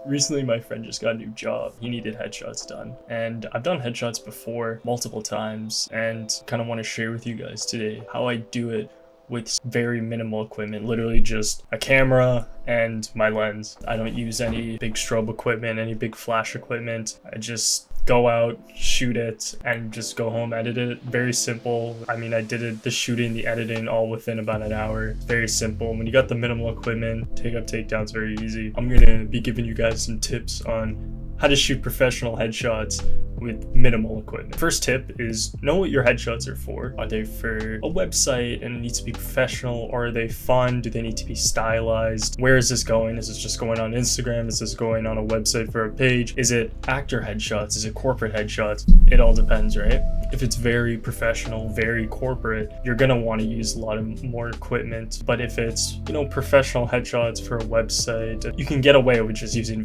Recently, my friend just got a new job. He needed headshots done. And I've done headshots before multiple times and kind of want to share with you guys today how I do it with very minimal equipment, literally just a camera and my lens. I don't use any big strobe equipment, any big flash equipment. I just go out, shoot it, and just go home, edit it. Very simple. I mean, I did it, the shooting, the editing, all within about an hour. Very simple. When you got the minimal equipment, take up takedowns very easy. I'm gonna be giving you guys some tips on how to shoot professional headshots with minimal equipment. First tip is know what your headshots are for. Are they for a website and it needs to be professional, or are they fun? Do they need to be stylized? Where is this going? Is this just going on Instagram? Is this going on a website for a page? Is it actor headshots? Is it corporate headshots? It all depends, right? If it's very professional, very corporate, you're gonna want to use a lot of more equipment. But if it's, professional headshots for a website, you can get away with just using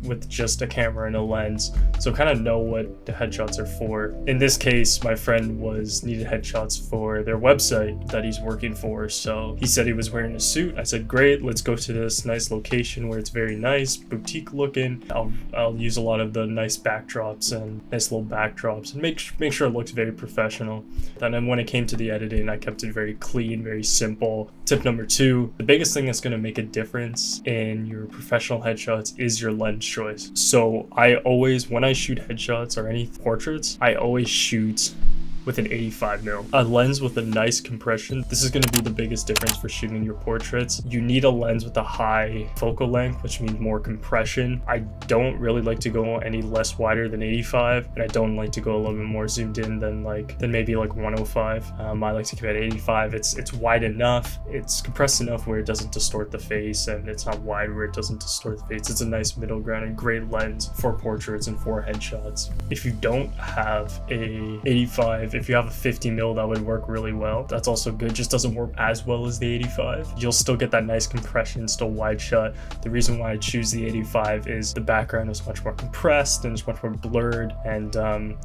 with just a camera and a lens. So kind of know what the headshots are for. In this case, my friend needed headshots for their website that he's working for. So he said he was wearing a suit. I said, great, let's go to this nice location where it's very nice, boutique looking. I'll use a lot of the nice backdrops and nice little backdrops and make sure it looks very professional. Then when it came to the editing, I kept it very clean, very simple. Tip number 2, the biggest thing that's going to make a difference in your professional headshots is your lens choice. So I always, when I shoot headshots or any portraits, I always shoot with an 85mm. A lens with a nice compression. This is going to be the biggest difference for shooting your portraits. You need a lens with a high focal length, which means more compression. I don't really like to go any less wider than 85, and I don't like to go a little bit more zoomed in than maybe 105. I like to keep it at 85. It's wide enough, it's compressed enough where it doesn't distort the face, and it's not wide where it doesn't distort the face. It's a nice middle ground and great lens for portraits and for headshots. If you don't have a 85, if you have a 50mm, that would work really well. That's also good, just doesn't work as well as the 85. You'll still get that nice compression, still wide shot. The reason why I choose the 85 is the background is much more compressed and it's much more blurred, and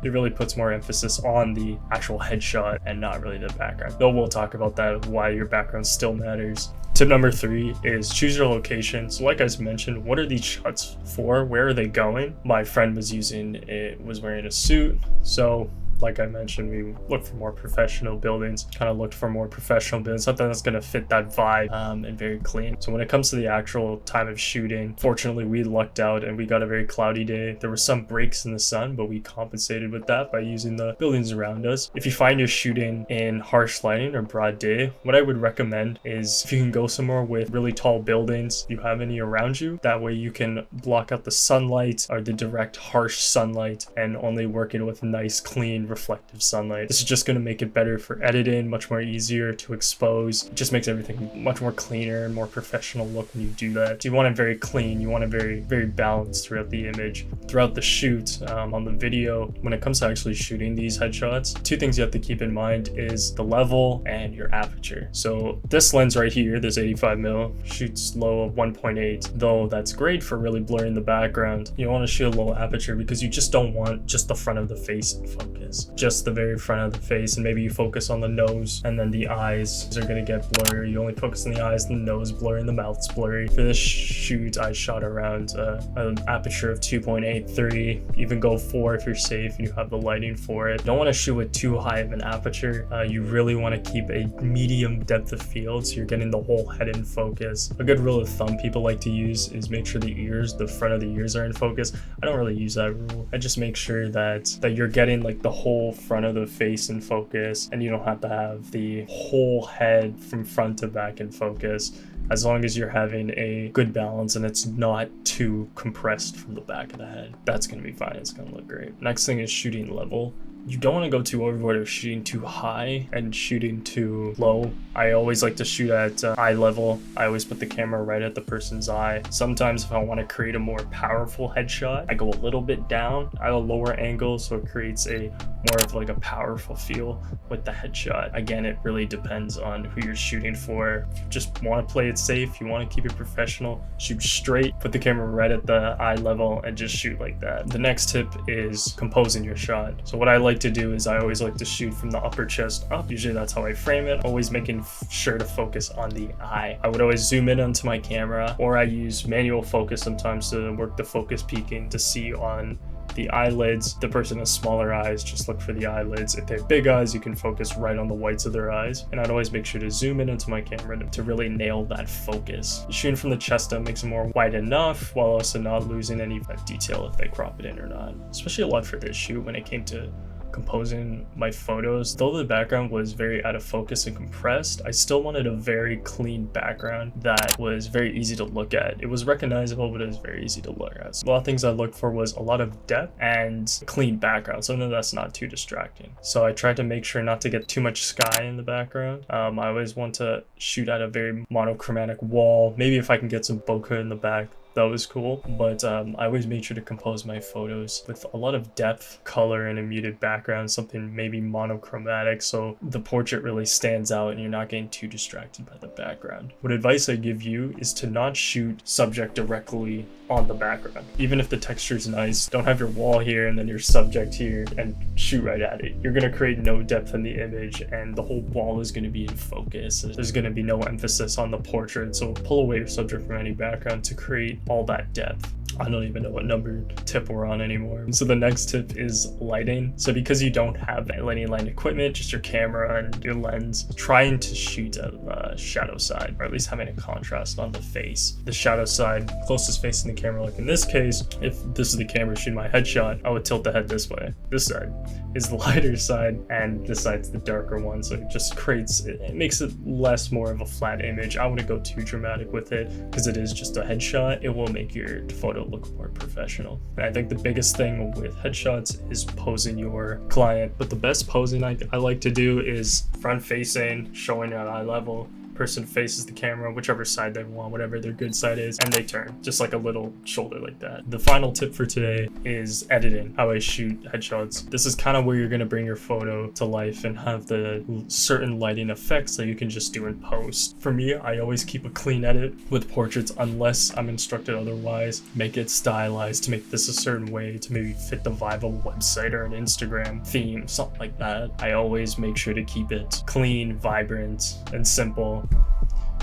it really puts more emphasis on the actual headshot and not really the background. Though we'll talk about that, why your background still matters. Tip number 3 is choose your location. So like I mentioned, what are these shots for? Where are they going? My friend was wearing a suit. So like I mentioned, we look for more professional buildings, something that's going to fit that vibe and very clean. So when it comes to the actual time of shooting, fortunately we lucked out and we got a very cloudy day. There were some breaks in the sun, but we compensated with that by using the buildings around us. If you find you're shooting in harsh lighting or broad day, what I would recommend is if you can go somewhere with really tall buildings, you have any around you, that way you can block out the sunlight or the direct harsh sunlight and only work it with nice, clean, reflective sunlight. This is just going to make it better for editing, much more easier to expose. It just makes everything much more cleaner and more professional look when you do that. So you want it very clean, you want it very, very balanced throughout the image, throughout the shoot. On the video, when it comes to actually shooting these headshots, 2 things you have to keep in mind is the level and your aperture. So this lens right here, this 85mm, shoots low of 1.8, though that's great for really blurring the background. You want to shoot a low aperture because you just don't want just the front of the face in focus. Just the very front of the face, and maybe you focus on the nose and then the eyes are going to get blurry. You only focus on the eyes, the nose blurry, and the mouth's blurry. For this shoot, I shot around an aperture of 2.83, even go 4 if you're safe and you have the lighting for it. You don't want to shoot with too high of an aperture. You really want to keep a medium depth of field so you're getting the whole head in focus. A good rule of thumb people like to use is make sure the front of the ears are in focus. I don't really use that rule. I just make sure that you're getting the whole front of the face in focus, and you don't have to have the whole head from front to back in focus, as long as you're having a good balance and it's not too compressed from the back of the head. That's going to be fine. It's going to look great. Next thing is shooting level. You don't want to go too overboard of shooting too high and shooting too low. I always like to shoot at eye level. I always put the camera right at the person's eye. Sometimes if I want to create a more powerful headshot, I go a little bit down at a lower angle, so it creates a more of a powerful feel with the headshot. Again, it really depends on who you're shooting for. If you just want to play it safe, you want to keep it professional, shoot straight, put the camera right at the eye level and just shoot like that. The next tip is composing your shot. So what I like like to do is I always like to shoot from the upper chest up. Usually that's how I frame it, always making sure to focus on the eye. I would always zoom in onto my camera, or I use manual focus sometimes to work the focus peaking to see on the eyelids. If the person has smaller eyes, just look for the eyelids. If they have big eyes, you can focus right on the whites of their eyes. And I'd always make sure to zoom in into my camera to really nail that focus. Shooting from the chest up makes it more wide enough while also not losing any of that detail if they crop it in or not. Especially a lot for this shoot when it came to composing my photos. Though the background was very out of focus and compressed, I still wanted a very clean background that was very easy to look at. It was recognizable, but it was very easy to look at. So a lot of things I looked for was a lot of depth and clean background, something that's not too distracting. So I tried to make sure not to get too much sky in the background. I always want to shoot at a very monochromatic wall. Maybe if I can get some bokeh in the back, that was cool. But I always made sure to compose my photos with a lot of depth, color, and a muted background, something maybe monochromatic, so the portrait really stands out and you're not getting too distracted by the background. What advice I give you is to not shoot subject directly on the background. Even if the texture is nice, don't have your wall here and then your subject here and shoot right at it. You're gonna create no depth in the image and the whole wall is gonna be in focus. There's gonna be no emphasis on the portrait, so pull away your subject from any background to create all that depth. I don't even know what number tip we're on anymore. So the next tip is lighting. So because you don't have any light equipment, just your camera and your lens, trying to shoot at the shadow side, or at least having a contrast on the face. The shadow side, closest face in the camera, like in this case, if this is the camera shooting my headshot, I would tilt the head this way. This side is the lighter side and this side's the darker one. So it just creates, it makes it less more of a flat image. I wouldn't go too dramatic with it because it is just a headshot. It will make your photo look more professional. And I think the biggest thing with headshots is posing your client. But the best posing I like to do is front facing, showing at eye level. Person faces the camera, whichever side they want, whatever their good side is, and they turn, just like a little shoulder like that. The final tip for today is editing, how I shoot headshots. This is kind of where you're going to bring your photo to life and have the certain lighting effects that you can just do in post. For me, I always keep a clean edit with portraits unless I'm instructed otherwise. Make it stylized to make this a certain way to maybe fit the vibe of a website or an Instagram theme, something like that. I always make sure to keep it clean, vibrant, and simple.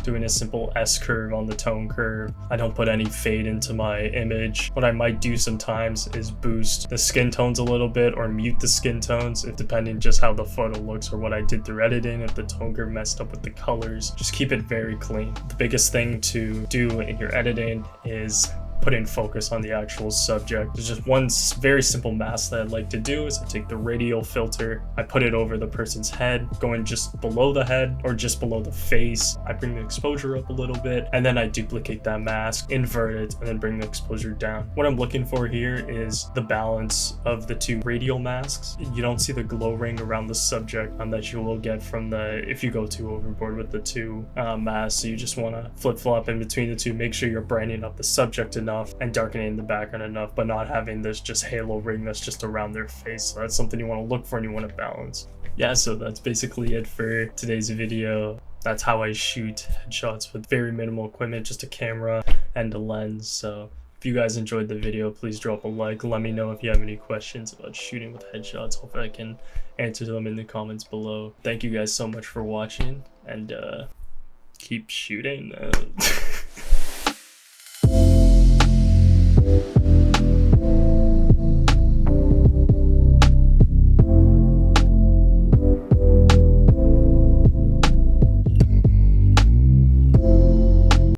Doing a simple S curve on the tone curve. I don't put any fade into my image. What I might do sometimes is boost the skin tones a little bit or mute the skin tones, if depending just how the photo looks or what I did through editing. If the tone curve messed up with the colors, just keep it very clean. The biggest thing to do in your editing is put in focus on the actual subject. There's just one very simple mask that I like to do is I take the radial filter, I put it over the person's head, going just below the head or just below the face. I bring the exposure up a little bit and then I duplicate that mask, invert it, and then bring the exposure down. What I'm looking for here is the balance of the two radial masks. You don't see the glow ring around the subject that you will get from if you go too overboard with the two masks. So you just want to flip-flop in between the two, make sure you're brightening up the subject enough and darkening the background enough, but not having this just halo ring that's just around their face. So that's something you want to look for and you want to balance. Yeah, so that's basically it for today's video. That's how I shoot headshots with very minimal equipment, just a camera and a lens. So if you guys enjoyed the video, please drop a like. Let me know if you have any questions about shooting with headshots. Hopefully I can answer them in the comments below. Thank you guys so much for watching and keep shooting.